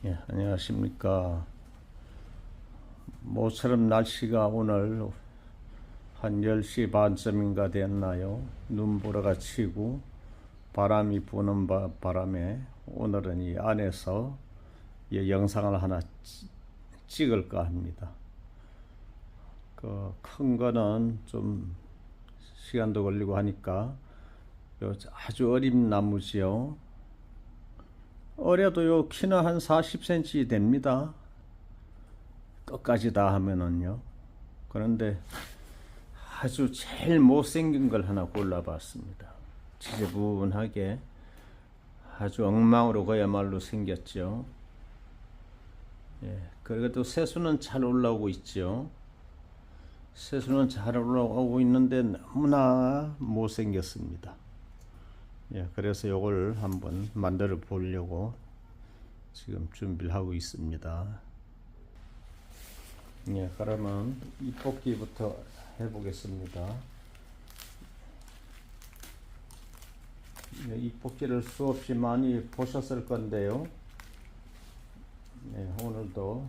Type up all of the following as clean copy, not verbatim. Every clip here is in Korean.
예, 안녕하십니까. 모처럼 날씨가 오늘 한 10시 반쯤인가 됐나요? 눈보라가 치고 바람이 부는 바람에 오늘은 이 안에서 영상을 하나 찍을까 합니다. 그 큰 거는 좀 시간도 걸리고 하니까 아주 어린 나무지요. 어려도 요 키는 한 40cm 됩니다. 끝까지 다 하면은요. 그런데 아주 제일 못생긴 걸 하나 골라봤습니다. 지저분하게 아주 엉망으로 그야말로 생겼죠. 예, 그래도 새수는 잘 올라오고 있죠. 새수는 잘 올라오고 있는데 너무나 못생겼습니다. 예, 그래서 이걸 한번 만들어 보려고 지금 준비를 하고 있습니다. 예, 그러면 이 뽑기부터 해보겠습니다. 예, 이 뽑기를 수없이 많이 보셨을 건데요. 예, 오늘도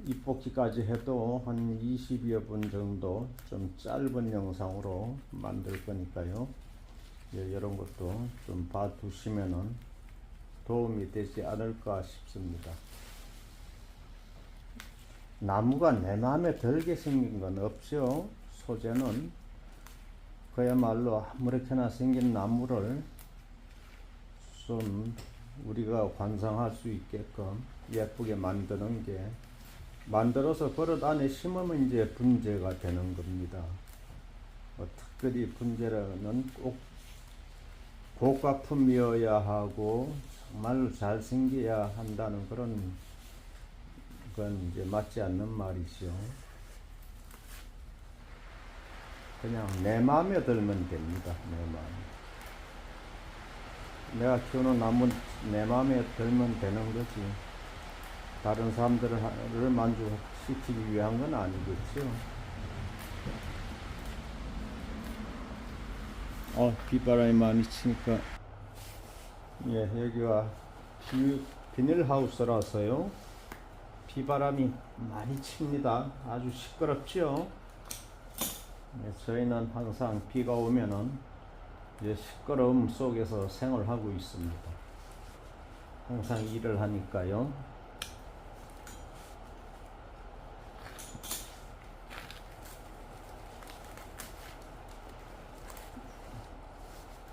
이 뽑기까지 해도 한 20여 분 정도 좀 짧은 영상으로 만들 거니까요. 예, 이런 것도 좀 봐두시면은 도움이 되지 않을까 싶습니다. 나무가 내 마음에 들게 생긴 건 없죠. 소재는 그야말로 아무렇게나 생긴 나무를 좀 우리가 관상할 수 있게끔 예쁘게 만드는 게, 만들어서 그릇 안에 심으면 이제 분재가 되는 겁니다. 특별히 분재는 꼭 고가품이어야 하고 정말로 잘생겨야 한다는 그런 건 이제 맞지 않는 말이죠. 그냥 내 마음에 들면 됩니다. 내 마음. 내가 키우는 나무 내 마음에 들면 되는 거지. 다른 사람들을 만족시키기 위한 건 아니겠죠. 비바람이 많이 치니까. 예, 여기가 비닐하우스라서요. 비바람이 많이 칩니다. 아주 시끄럽죠. 예, 저희는 항상 비가 오면은 이제 시끄러움 속에서 생활하고 있습니다. 항상 일을 하니까요.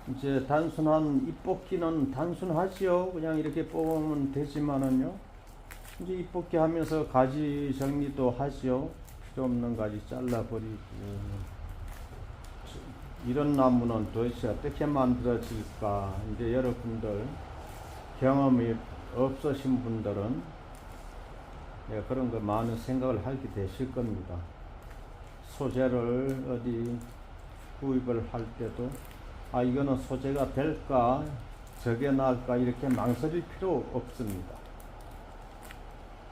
이제 단순한 잎뽑기는 단순하지요. 그냥 이렇게 뽑으면 되지만은요. 이제 잎뽑기 하면서 가지 정리도 하죠. 필요 없는 가지 잘라버리고. 이런 나무는 도대체 어떻게 만들어질까? 이제 여러분들 경험이 없으신 분들은 그런 거 많은 생각을 하게 되실 겁니다. 소재를 어디 구입을 할 때도 이거는 소재가 될까? 저게 나을까? 이렇게 망설일 필요 없습니다.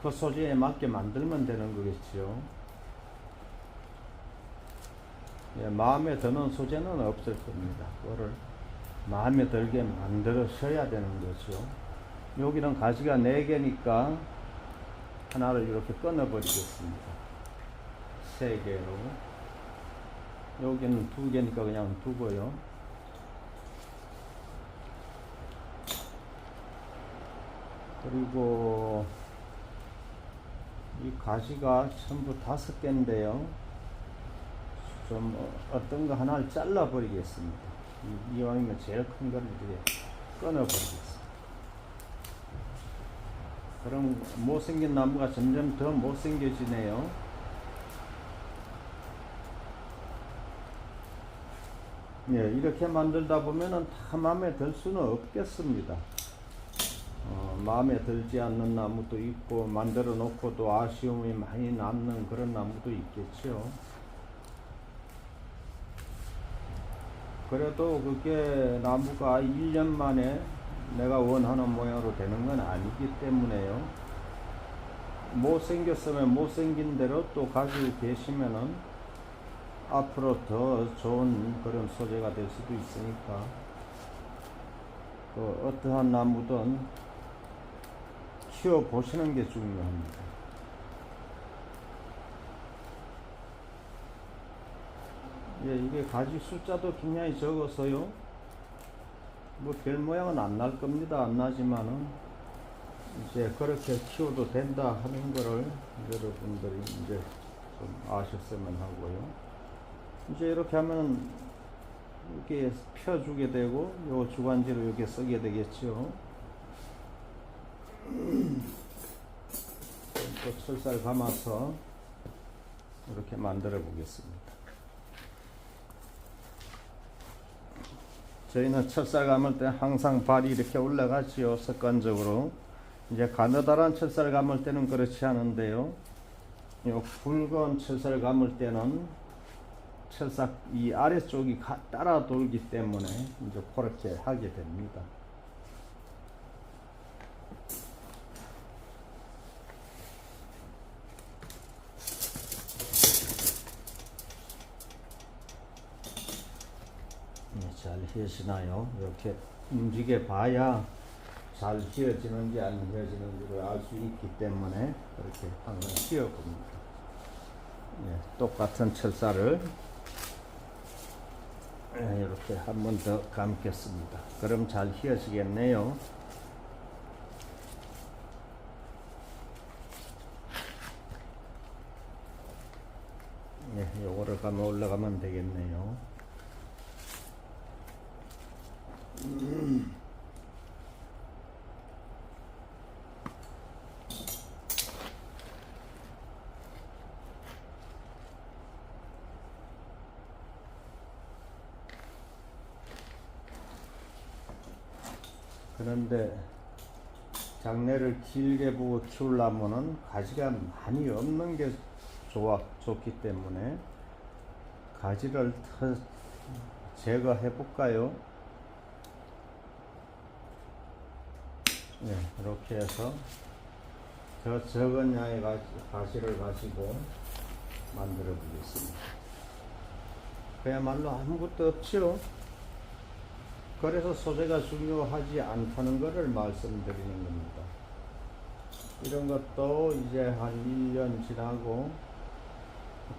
그 소재에 맞게 만들면 되는 거겠죠. 예, 마음에 드는 소재는 없을 겁니다. 그거를 마음에 들게 만들어셔야 되는 거죠. 여기는 가지가 4개니까 하나를 이렇게 끊어버리겠습니다. 3개로. 여기는 2개니까 그냥 두고요. 그리고 이 가지가 전부 5개인데요. 좀 어떤 거 하나를 잘라 버리겠습니다. 이왕이면 제일 큰 거를 이렇게 끊어 버리겠습니다. 그럼 못생긴 나무가 점점 더 못생겨지네요. 예, 이렇게 만들다 보면은 다 마음에 들 수는 없겠습니다. 마음에 들지 않는 나무도 있고, 만들어 놓고도 아쉬움이 많이 남는 그런 나무도 있겠죠. 그래도 그게 나무가 1년 만에 내가 원하는 모양으로 되는 건 아니기 때문에요. 못생겼으면 못생긴 대로 또 가지고 계시면은 앞으로 더 좋은 그런 소재가 될 수도 있으니까, 어떠한 나무든 키워 보시는 게 중요합니다. 예, 이게 가지 숫자도 굉장히 적어서요. 뭐 별 모양은 안 날 겁니다. 안 나지만은 이제 그렇게 키워도 된다 하는 거를 여러분들이 이제 좀 아셨으면 하고요. 이제 이렇게 하면 이렇게 펴주게 되고 요 주간지로 이렇게 쓰게 되겠죠. 또 철사를 감아서 이렇게 만들어 보겠습니다. 저희는 철사를 감을 때 항상 발이 이렇게 올라가지요. 습관적으로. 이제 가느다란 철사를 감을 때는 그렇지 않은데요. 요 굵은 철사를 감을 때는 철사 이 아래쪽이 따라 돌기 때문에 이제 그렇게 하게 됩니다. 잘 휘어지나요? 이렇게 움직여 봐야 잘 휘어지는지 안 휘어지는지를 알 수 있기 때문에 그렇게 항상 휘어 봅니다. 예, 똑같은 철사를 이렇게 한 번 더 감겠습니다. 그럼 잘 휘어지겠네요. 예, 요거를 가면 올라가면 되겠네요. 그런데 장내를 길게 보고 키우려면은 가지가 많이 없는 게 좋기 때문에 가지를 제거해 볼까요? 네, 이렇게 해서 저 적은 양의 가시를 가지고 만들어 보겠습니다. 그야말로 아무것도 없죠. 그래서 소재가 중요하지 않다는 것을 말씀드리는 겁니다. 이런 것도 이제 한 1년 지나고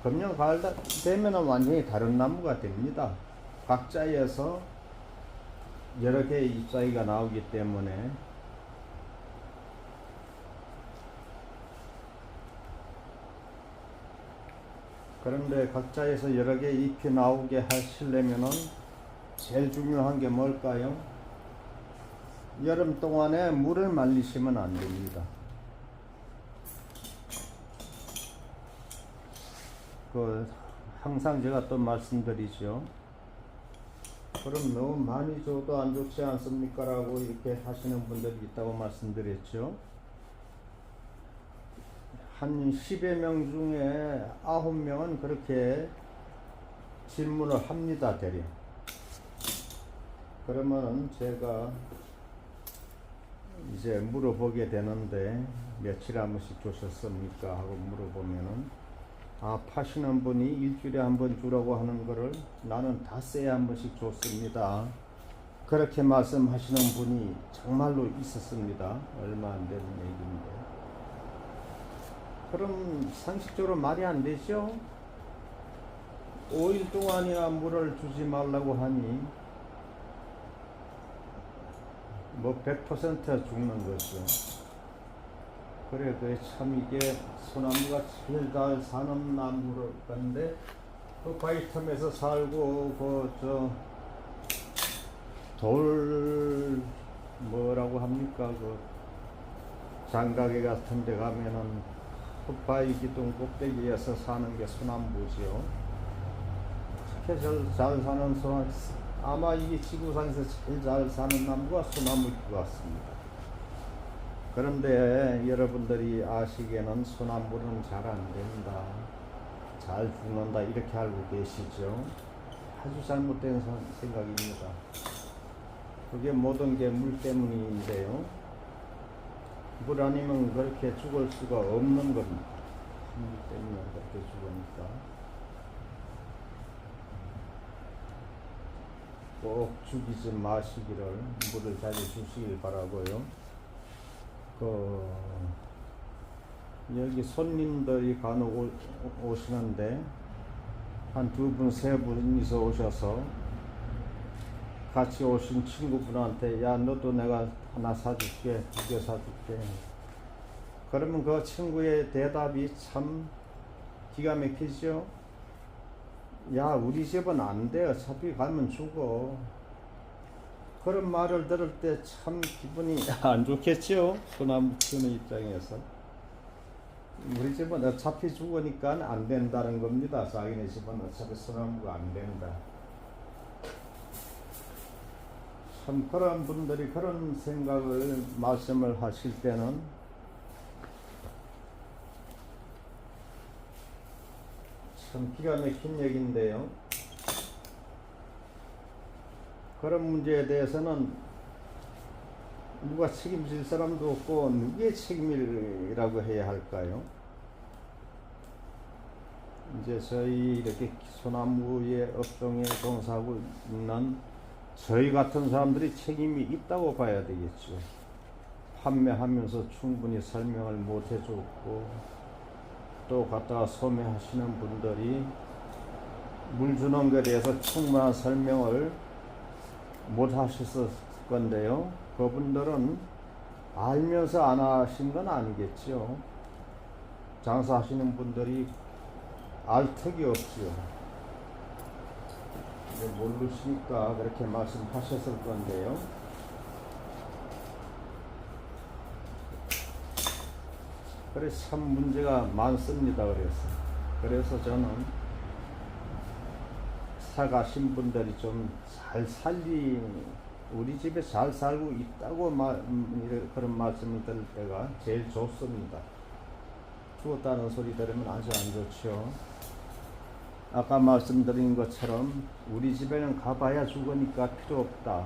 금년 가을 되면은 완전히 다른 나무가 됩니다. 각자에서 여러 개의 잎사귀가 나오기 때문에 그런데 각자에서 여러 개의 잎이 나오게 하시려면은 제일 중요한 게 뭘까요? 여름 동안에 물을 말리시면 안 됩니다. 항상 제가 또 말씀드리죠. 그럼 너무 많이 줘도 안 좋지 않습니까? 라고 이렇게 하시는 분들이 있다고 말씀드렸죠. 한 10여 명 중에 9명은 그렇게 질문을 합니다, 대략. 그러면 제가 이제 물어보게 되는데 며칠 한 번씩 주셨습니까? 하고 물어보면은 파시는 분이 일주일에 한 번 주라고 하는 거를 나는 닷새에 한 번씩 줬습니다. 그렇게 말씀하시는 분이 정말로 있었습니다. 얼마 안 되는 얘기인데. 그럼 상식적으로 말이 안 되죠? 5일 동안이나 물을 주지 말라고 하니 뭐 100% 죽는 거죠. 그래, 참 이게 소나무가 제일 잘 사는 나무를 건데 그 바위틈에서 살고 돌 뭐라고 합니까? 그 장가게 같은 데 가면은 흙바위 기둥 꼭대기에서 사는 게 소나무지요. 그렇게 잘 사는 소나무, 아마 이게 지구상에서 제일 잘 사는 나무가 소나무일 것 같습니다. 그런데 여러분들이 아시기에는 소나무는 잘 안 된다, 잘 죽는다 이렇게 알고 계시죠? 아주 잘못된 생각입니다. 그게 모든 게 물 때문인데요. 물 아니면 그렇게 죽을 수가 없는 겁니다. 물 때문에 그렇게 죽으니까. 꼭 죽이지 마시기를, 물을 자주 주시길 바라고요. 그 여기 손님들이 간혹 오시는데 한 두 분, 세 분이서 오셔서 같이 오신 친구분한테 야 너도 내가 하나 사줄게, 두 개 사줄게. 그러면 그 친구의 대답이 참 기가 막히죠. 야 우리 집은 안 돼. 어차피 가면 죽어. 그런 말을 들을 때 참 기분이 안 좋겠죠. 소나무 키우는 입장에서. 우리 집은 어차피 죽으니까 안 된다는 겁니다. 자기네 집은 어차피 소나무가 안 된다. 참 그런 분들이 그런 생각을 말씀을 하실 때는 참 기가 막힌 얘기인데요. 그런 문제에 대해서는 누가 책임질 사람도 없고 누구의 책임이라고 해야 할까요? 이제 저희 이렇게 소나무의 업종에 종사하고 있는 저희 같은 사람들이 책임이 있다고 봐야 되겠죠. 판매하면서 충분히 설명을 못 해줬고 또 갖다가 소매하시는 분들이 물 주는 것에 대해서 충분한 설명을 못 하셨을 건데요. 그분들은 알면서 안 하신 건 아니겠죠. 장사하시는 분들이 알 턱이 없지요. 모르시니까 그렇게 말씀하셨을 건데요. 그래서 참 문제가 많습니다. 그래서 저는 사가신 분들이 좀 잘 우리 집에 잘 살고 있다고 그런 말씀을 들을 때가 제일 좋습니다. 죽었다는 소리 들으면 아주 안 좋죠. 아까 말씀드린 것처럼 우리 집에는 가봐야 죽으니까 필요 없다.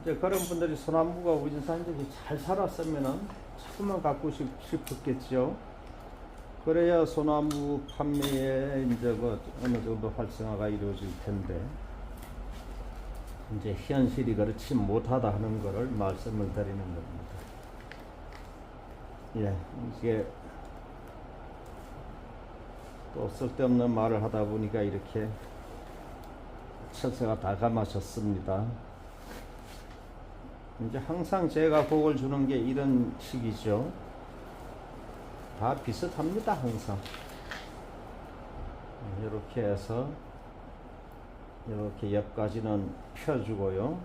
이제 그런 분들이 소나무가 우진산인데 잘 살았으면은 자꾸만 갖고 싶었겠죠. 그래야 소나무 판매에 이제 어느 정도 활성화가 이루어질 텐데 이제 현실이 그렇지 못하다 하는 것을 말씀을 드리는 겁니다. 예, 이게 또 쓸데없는 말을 하다 보니까 이렇게 처세가 다감아졌습니다. 이제 항상 제가 복을 주는 게 이런 식이죠. 다 비슷합니다. 항상 이렇게 해서 이렇게 옆까지는 펴주고요.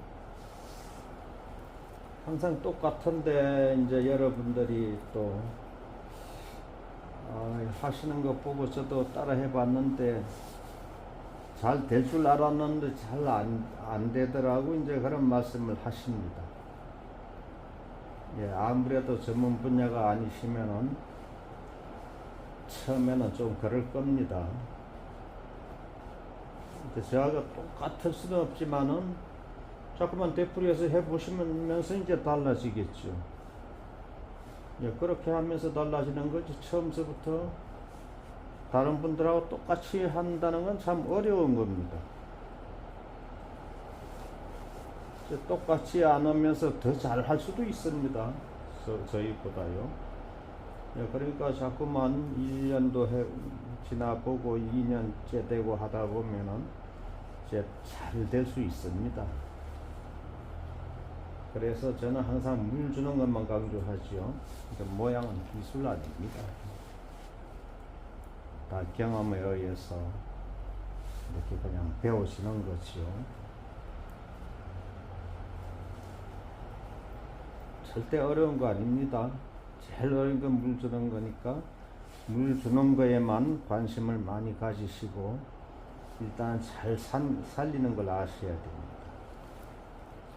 항상 똑같은데 이제 여러분들이 또 하시는 거 보고 저도 따라 해봤는데 잘 될 줄 알았는데 잘 안 되더라고 이제 그런 말씀을 하십니다. 예, 아무래도 전문 분야가 아니시면은 처음에는 좀 그럴 겁니다. 저하고 똑같을 수는 없지만은 자꾸만 되풀이해서 해보시면서 이제 달라지겠죠. 예, 그렇게 하면서 달라지는 거지 처음서부터 다른 분들하고 똑같이 한다는 건 참 어려운 겁니다. 똑같이 안 하면서 더 잘할 수도 있습니다. 저희보다요. 예, 그러니까 자꾸만 1년도 지나보고 2년째 되고 하다 보면은 이제 잘 될 수 있습니다. 그래서 저는 항상 물 주는 것만 강조하지요. 그러니까 모양은 기술 아닙니다. 다 경험에 의해서 이렇게 그냥 배우시는 거지요. 절대 어려운 거 아닙니다. 제일 어려운 건 물 주는 거니까 물 주는 거에만 관심을 많이 가지시고 일단 잘 살리는 걸 아셔야 됩니다.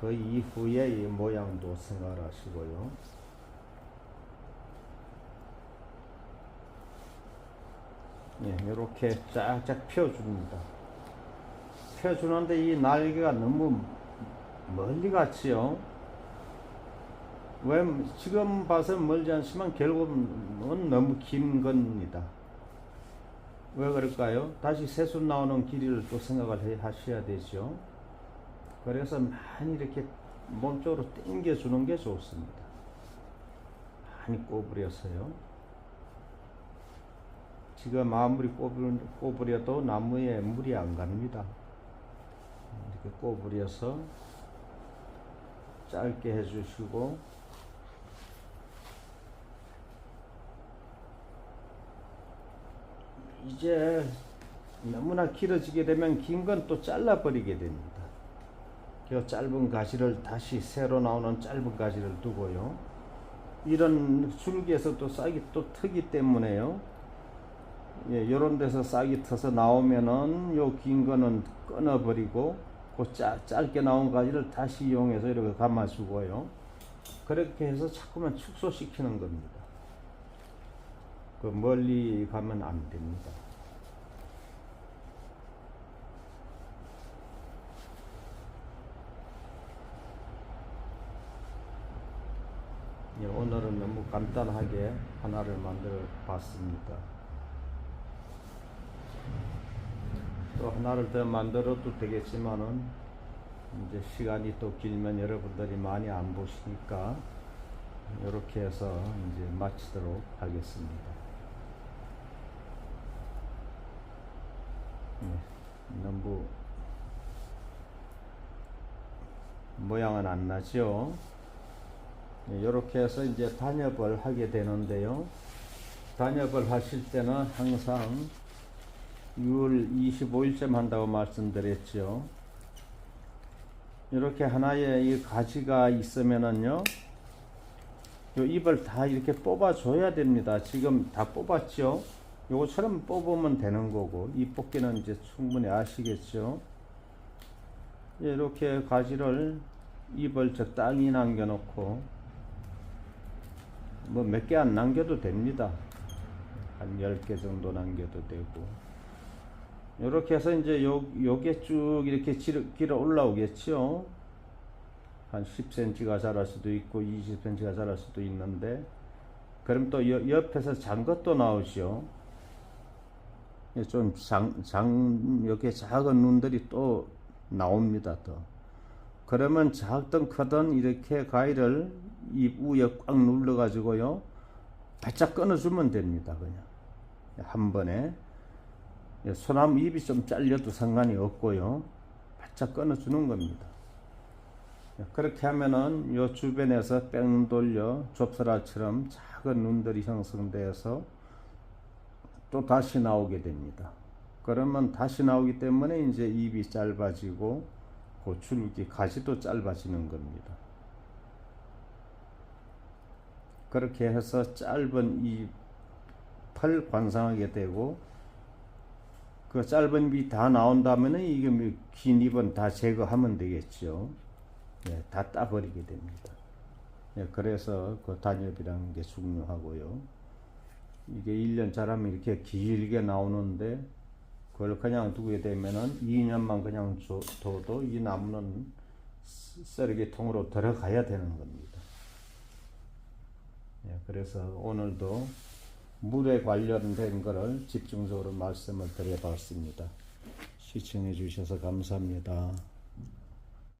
그 이후에 이 모양도 생각하시고요. 예, 이렇게 쫙쫙 펴줍니다. 펴주는데 이 날개가 너무 멀리 갔지요. 왜 지금 봐서 멀지 않지만 결국은 너무 긴 겁니다. 왜 그럴까요? 다시 새순 나오는 길이를 또 생각을 하셔야 되죠. 그래서 많이 이렇게 몸쪽으로 당겨주는 게 좋습니다. 많이 꼬부려서요. 지금 아무리 꼬부려도 나무에 물이 안 갑니다. 이렇게 꼬부려서 짧게 해주시고, 이제 너무나 길어지게 되면 긴 건 또 잘라버리게 됩니다. 그 짧은 가지를 다시 새로 나오는 짧은 가지를 두고요. 이런 줄기에서 또 싹이 또 트기 때문에요. 예, 요런 데서 싹이 터서 나오면은 요 긴 거는 끊어버리고 그 짧게 나온 가지를 다시 이용해서 이렇게 감아주고요. 그렇게 해서 자꾸만 축소시키는 겁니다. 그 멀리 가면 안 됩니다. 예, 오늘은 너무 간단하게 하나를 만들어 봤습니다. 또 하나를 더 만들어도 되겠지만은 이제 시간이 또 길면 여러분들이 많이 안 보시니까 이렇게 해서 이제 마치도록 하겠습니다. 너무 모양은 안 나죠. 이렇게 해서 이제 단엽을 하게 되는데요. 단엽을 하실 때는 항상 6월 25일쯤 한다고 말씀드렸죠. 이렇게 하나의 이 가지가 있으면은요, 요 잎을 다 이렇게 뽑아 줘야 됩니다. 지금 다 뽑았죠. 요거처럼 뽑으면 되는 거고, 잎 뽑기는 이제 충분히 아시겠죠. 이렇게 가지를 잎을 적당히 남겨놓고, 뭐 몇 개 안 남겨도 됩니다. 한 10개 정도 남겨도 되고. 이렇게 해서 이제 요게 쭉 이렇게 길어 올라오겠죠. 한 10cm가 자랄 수도 있고 20cm가 자랄 수도 있는데, 그럼 또 옆에서 장 것도 나오죠. 좀 이렇게 작은 눈들이 또 나옵니다. 또 그러면 작든 크든 이렇게 가위를 잎 위에 꽉 눌러 가지고요, 바짝 끊어주면 됩니다. 그냥 한 번에. 소나무 잎이 좀 잘려도 상관이 없고요, 바짝 끊어주는 겁니다. 그렇게 하면은 요 주변에서 뺑 돌려 좁쌀알처럼 작은 눈들이 형성되어서 또 다시 나오게 됩니다. 그러면 다시 나오기 때문에 이제 잎이 짧아지고 그 줄기 가지도 짧아지는 겁니다. 그렇게 해서 짧은 잎을 관상하게 되고, 그 짧은 잎이 다 나온다면은 이게 긴 잎은 다 제거하면 되겠죠. 예, 다 따버리게 됩니다. 예, 그래서 그 단엽이라는 게 중요하고요. 이게 1년 자라면 이렇게 길게 나오는데, 그걸 그냥 두게 되면은 2년만 그냥 둬도 이 나무는 쓰레기통으로 들어가야 되는 겁니다. 예, 그래서 오늘도 물에 관련된 것을 집중적으로 말씀을 드려봤습니다. 시청해 주셔서 감사합니다.